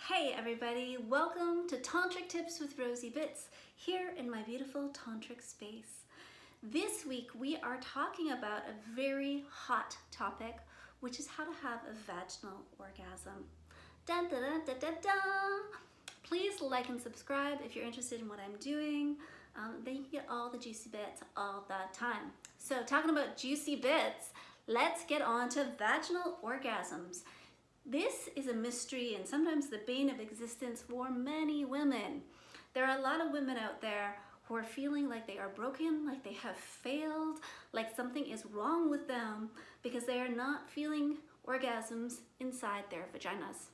Hey everybody, welcome to Tantric Tips with Rosie Bits, here in my beautiful tantric space. This week we are talking about a very hot topic, which is how to have a vaginal orgasm. Dun, dun, dun, dun, dun, dun. Please like and subscribe if you're interested in what I'm doing. Then you can get all the juicy bits all the time. So talking about juicy bits, let's get on to vaginal orgasms. This is a mystery and sometimes the bane of existence for many women. There are a lot of women out there who are feeling like they are broken, like they have failed, like something is wrong with them because they are not feeling orgasms inside their vaginas.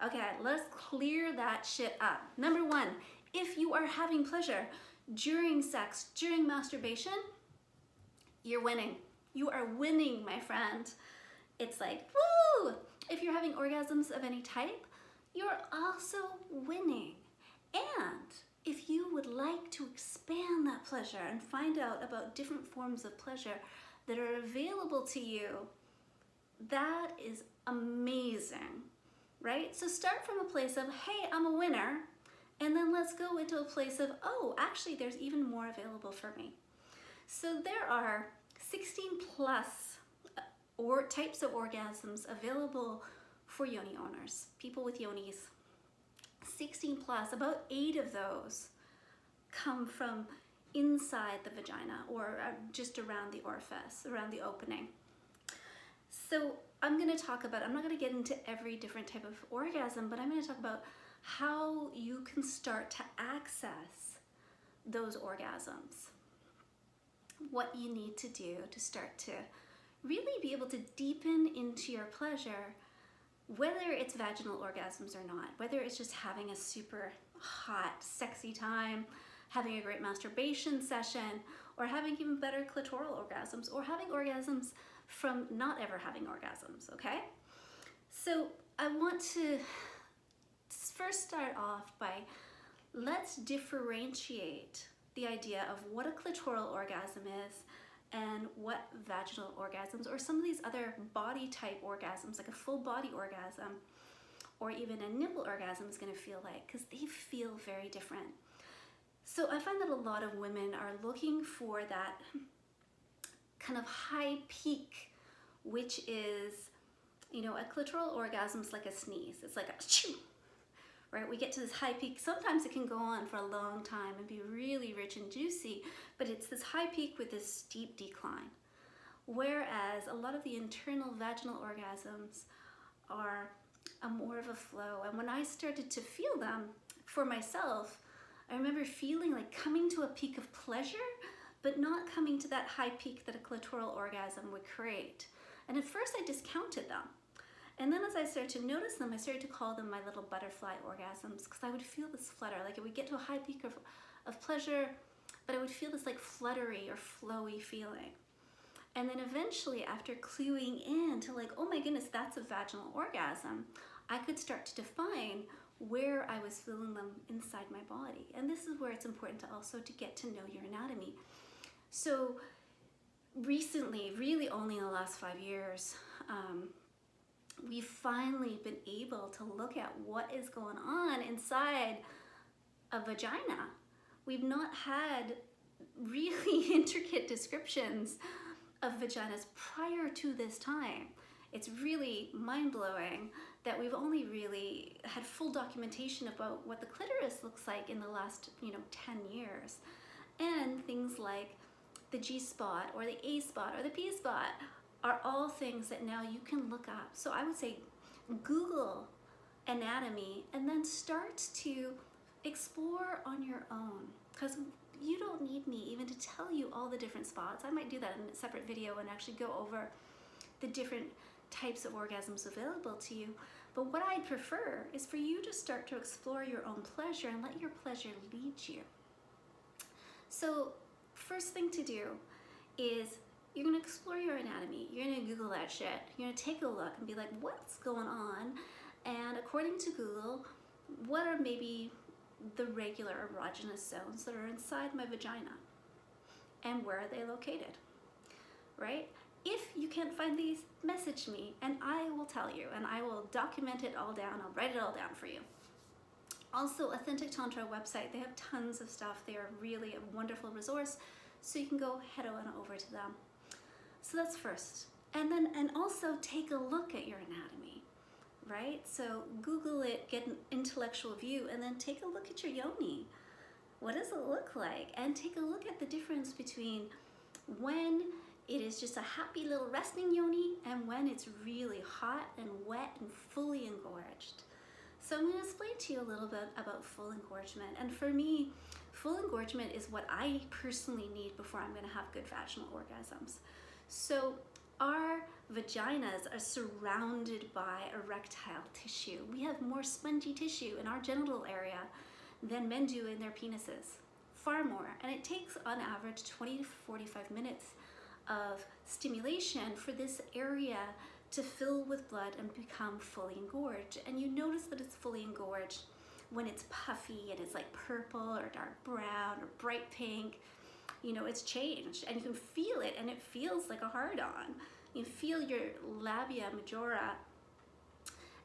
Okay, let's clear that shit up. Number one, if you are having pleasure during sex, during masturbation, you're winning. You are winning, my friend. It's like, woo! If you're having orgasms of any type, you're also winning. And if you would like to expand that pleasure and find out about different forms of pleasure that are available to you, that is amazing, right? So start from a place of, hey, I'm a winner, and then let's go into a place of, oh, actually there's even more available for me. So there are 16 plus or types of orgasms available for Yoni owners, people with yonis. 16 plus, about 8 of those come from inside the vagina or just around the orifice, around the opening. So I'm not gonna get into every different type of orgasm, but I'm gonna talk about how you can start to access those orgasms. What you need to do to start to really be able to deepen into your pleasure, whether it's vaginal orgasms or not, whether it's just having a super hot, sexy time, having a great masturbation session, or having even better clitoral orgasms, or having orgasms from not ever having orgasms, okay? So I want to first start off by, let's differentiate the idea of what a clitoral orgasm is and what vaginal orgasms or some of these other body type orgasms, like a full body orgasm or even a nipple orgasm, is going to feel like, because they feel very different. So I find that a lot of women are looking for that kind of high peak, which is, you know, a clitoral orgasm is like a sneeze. It's like a shoo, right? We get to this high peak. Sometimes it can go on for a long time and be really rich and juicy, but it's this high peak with this steep decline. Whereas a lot of the internal vaginal orgasms are more of a flow. And when I started to feel them for myself, I remember feeling like coming to a peak of pleasure, but not coming to that high peak that a clitoral orgasm would create. And at first I discounted them. And then as I started to notice them, I started to call them my little butterfly orgasms, because I would feel this flutter, like it would get to a high peak of pleasure, but I would feel this like fluttery or flowy feeling. And then eventually, after cluing in to like, oh my goodness, that's a vaginal orgasm, I could start to define where I was feeling them inside my body. And this is where it's important to also to get to know your anatomy. So recently, really only in the last 5 years, we've finally been able to look at what is going on inside a vagina. We've not had really intricate descriptions of vaginas prior to this time. It's really mind-blowing that we've only really had full documentation about what the clitoris looks like in the last, 10 years. And things like the G-spot or the A-spot or the P-spot are all things that now you can look up. So I would say Google anatomy and then start to explore on your own, because you don't need me even to tell you all the different spots. I might do that in a separate video and actually go over the different types of orgasms available to you. But what I'd prefer is for you to start to explore your own pleasure and let your pleasure lead you. So first thing to do is you're gonna explore your anatomy. You're gonna Google that shit. You're gonna take a look and be like, what's going on? And according to Google, what are maybe the regular erogenous zones that are inside my vagina? And where are they located, right? If you can't find these, message me and I will tell you, and I will document it all down. I'll write it all down for you. Also, Authentic Tantra website, they have tons of stuff. They are really a wonderful resource, so you can go head on over to them. So that's first. And also take a look at your anatomy, right? So Google it, get an intellectual view, and then take a look at your yoni. What does it look like? And take a look at the difference between when it is just a happy little resting yoni and when it's really hot and wet and fully engorged. So I'm going to explain to you a little bit about full engorgement. And for me, full engorgement is what I personally need before I'm going to have good vaginal orgasms. So our vaginas are surrounded by erectile tissue. We have more spongy tissue in our genital area than men do in their penises, far more. And it takes on average 20 to 45 minutes of stimulation for this area to fill with blood and become fully engorged. And you notice that it's fully engorged when it's puffy and it's like purple or dark brown or bright pink. You know, it's changed and you can feel it, and it feels like a hard-on. You feel your labia majora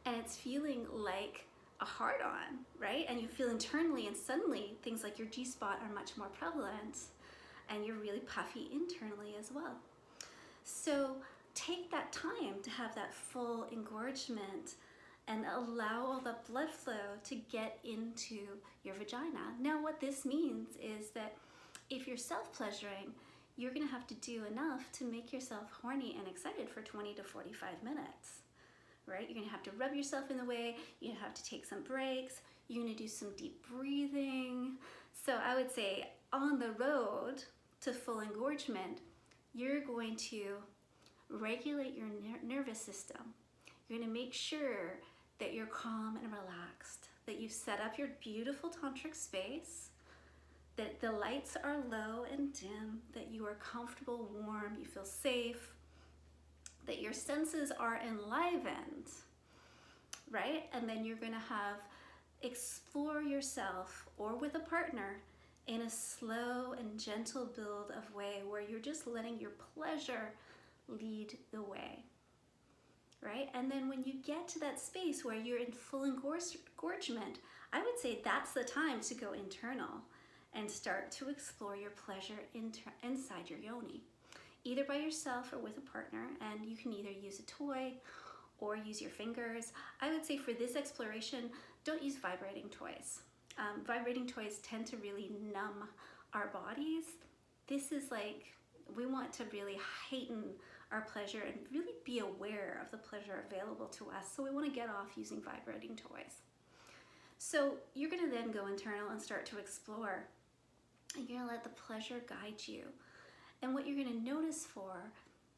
and it's feeling like a hard-on, right? And you feel internally, and suddenly things like your G-spot are much more prevalent and you're really puffy internally as well. So take that time to have that full engorgement and allow all the blood flow to get into your vagina. Now what this means is that if you're self-pleasuring, you're gonna have to do enough to make yourself horny and excited for 20 to 45 minutes, right? You're gonna have to rub yourself in the way, you have to take some breaks, you're gonna do some deep breathing. So I would say on the road to full engorgement, you're going to regulate your nervous system. You're gonna make sure that you're calm and relaxed, that you've set up your beautiful tantric space, that the lights are low and dim, that you are comfortable, warm, you feel safe, that your senses are enlivened, right? And then you're gonna have explore yourself or with a partner in a slow and gentle build of way where you're just letting your pleasure lead the way, right? And then when you get to that space where you're in full engorgement, I would say that's the time to go internal and start to explore your pleasure inside your yoni, either by yourself or with a partner. And you can either use a toy or use your fingers. I would say for this exploration, don't use vibrating toys. Vibrating toys tend to really numb our bodies. This is like, we want to really heighten our pleasure and really be aware of the pleasure available to us. So we want to get off using vibrating toys. So you're going to then go internal and start to explore. And you're going to let the pleasure guide you. And what you're going to notice for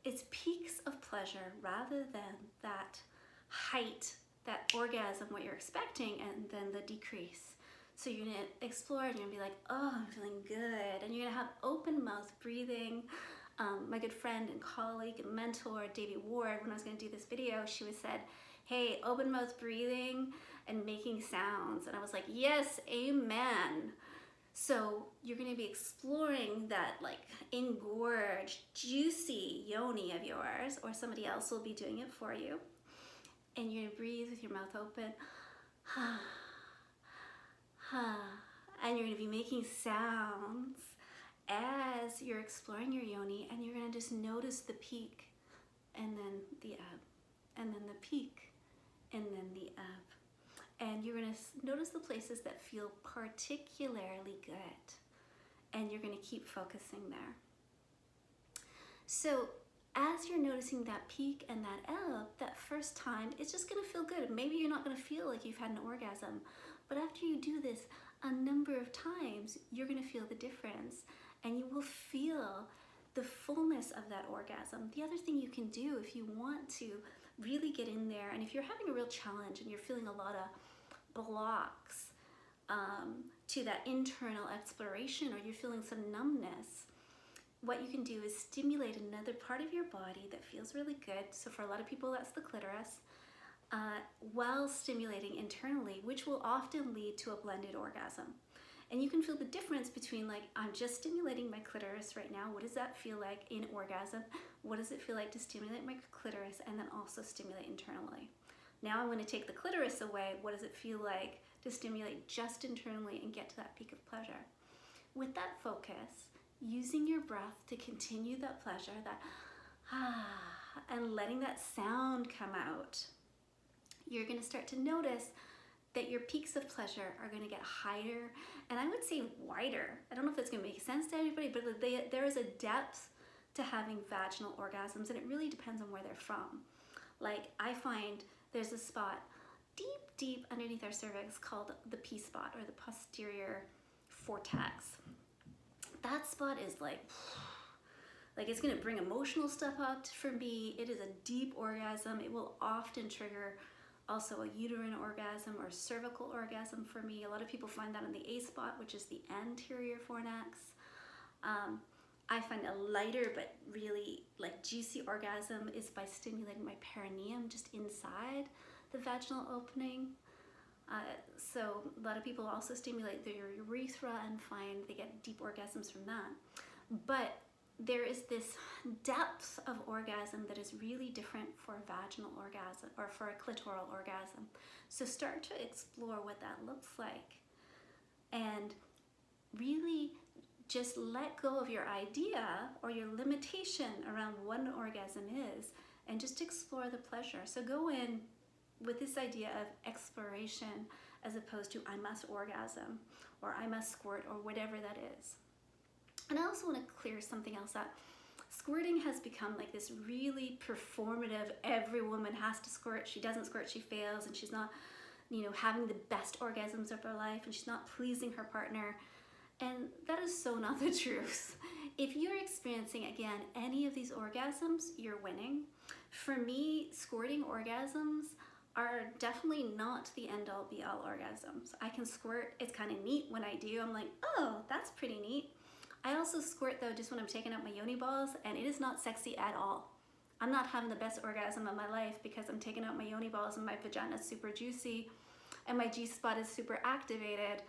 is peaks of pleasure rather than that height, that orgasm, what you're expecting, and then the decrease. So you're going to explore and you're going to be like, oh, I'm feeling good. And you're going to have open mouth breathing. My good friend and colleague and mentor, Davy Ward, when I was going to do this video, she was said, hey, open mouth breathing and making sounds. And I was like, yes, amen. So you're going to be exploring that like engorged, juicy yoni of yours, or somebody else will be doing it for you. And you're going to breathe with your mouth open. And you're going to be making sounds as you're exploring your yoni, and you're going to just notice the peak and then the ebb, and then the peak and then the ebb. And you're going to notice the places that feel particularly good, and you're going to keep focusing there. So as you're noticing that peak and that ebb, that first time, it's just going to feel good. Maybe you're not going to feel like you've had an orgasm, but after you do this a number of times, you're going to feel the difference, and you will feel the fullness of that orgasm. The other thing you can do if you want to really get in there, and if you're having a real challenge and you're feeling a lot of blocks to that internal exploration, or you're feeling some numbness, what you can do is stimulate another part of your body that feels really good. So for a lot of people, that's the clitoris, while stimulating internally, which will often lead to a blended orgasm. And you can feel the difference between like, I'm just stimulating my clitoris right now. What does that feel like in orgasm? What does it feel like to stimulate my clitoris and then also stimulate internally? Now I'm going to take the clitoris away. What does it feel like to stimulate just internally and get to that peak of pleasure? With that focus, using your breath to continue that pleasure, that and letting that sound come out, you're going to start to notice that your peaks of pleasure are going to get higher, and I would say wider. I don't know if that's going to make sense to everybody, but there is a depth to having vaginal orgasms, and it really depends on where they're from. Like, I find there's a spot deep underneath our cervix called the P spot, or the posterior vortex. That spot is like it's going to bring emotional stuff up for me. It is a deep orgasm. It will often trigger also a uterine orgasm or cervical orgasm for me. A lot of people find that on the A spot, which is the anterior fornix. I find a lighter but really like juicy orgasm is by stimulating my perineum just inside the vaginal opening. So a lot of people also stimulate their urethra and find they get deep orgasms from that. But there is this depth of orgasm that is really different for a vaginal orgasm or for a clitoral orgasm. So start to explore what that looks like and really just let go of your idea or your limitation around what an orgasm is and just explore the pleasure. So go in with this idea of exploration as opposed to I must orgasm or I must squirt or whatever that is. And I also want to clear something else up. Squirting has become like this really performative, every woman has to squirt. She doesn't squirt, she fails, and she's not, having the best orgasms of her life, and she's not pleasing her partner. And that is so not the truth. If you're experiencing, again, any of these orgasms, you're winning. For me, squirting orgasms are definitely not the end-all be-all orgasms. I can squirt, it's kind of neat when I do. I'm like, oh, that's pretty neat. I also squirt though just when I'm taking out my yoni balls, and it is not sexy at all. I'm not having the best orgasm of my life because I'm taking out my yoni balls and my vagina is super juicy and my G-spot is super activated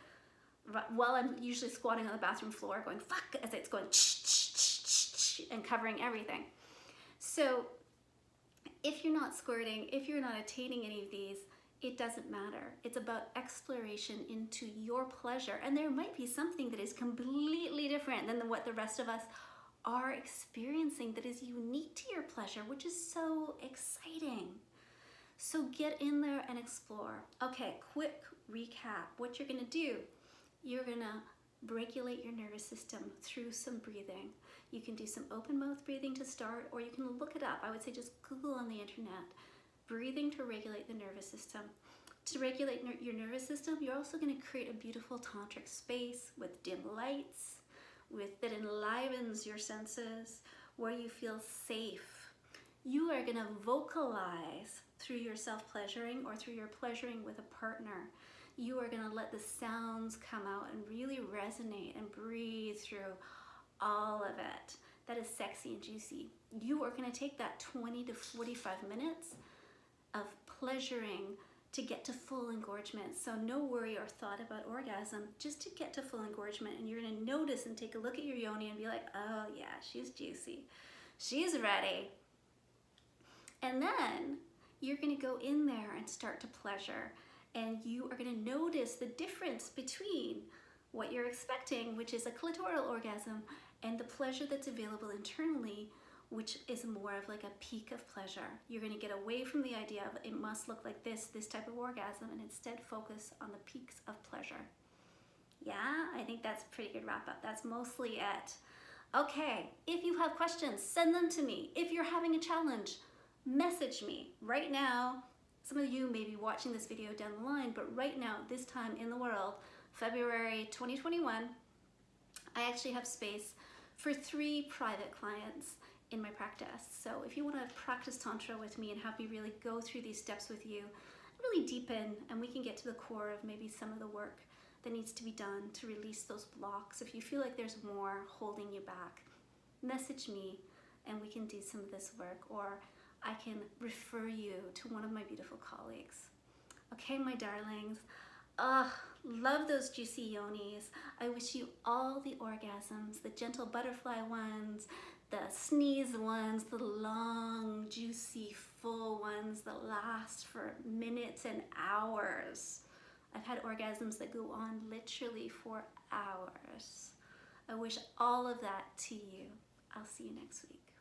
while I'm usually squatting on the bathroom floor going fuck as it's going and covering everything. So if you're not squirting, if you're not attaining any of these, it doesn't matter. It's about exploration into your pleasure. And there might be something that is completely different than what the rest of us are experiencing that is unique to your pleasure, which is so exciting. So get in there and explore. Okay, quick recap. What you're gonna do, you're gonna regulate your nervous system through some breathing. You can do some open mouth breathing to start, or you can look it up. I would say just Google on the internet. Breathing to regulate the nervous system. To regulate your nervous system, you're also going to create a beautiful tantric space with dim lights, that enlivens your senses, where you feel safe. You are going to vocalize through your self-pleasuring or through your pleasuring with a partner. You are going to let the sounds come out and really resonate and breathe through all of it. That is sexy and juicy. You are going to take that 20 to 45 minutes of pleasuring to get to full engorgement. So no worry or thought about orgasm, just to get to full engorgement. And you're gonna notice and take a look at your yoni and be like, oh yeah, she's juicy. She's ready. And then you're gonna go in there and start to pleasure. And you are gonna notice the difference between what you're expecting, which is a clitoral orgasm, and the pleasure that's available internally, which is more of like a peak of pleasure. You're gonna get away from the idea of it must look like this type of orgasm, and instead focus on the peaks of pleasure. Yeah, I think that's a pretty good wrap up. That's mostly it. Okay, if you have questions, send them to me. If you're having a challenge, message me. Right now, some of you may be watching this video down the line, but right now, this time in the world, February 2021, I actually have space for 3 private clients in my practice. So if you want to practice Tantra with me and have me really go through these steps with you, really deepen, and we can get to the core of maybe some of the work that needs to be done to release those blocks. If you feel like there's more holding you back, message me and we can do some of this work, or I can refer you to one of my beautiful colleagues. Okay, my darlings, Ah, love those juicy yonis. I wish you all the orgasms, the gentle butterfly ones, the sneeze ones, the long, juicy, full ones that last for minutes and hours. I've had orgasms that go on literally for hours. I wish all of that to you. I'll see you next week.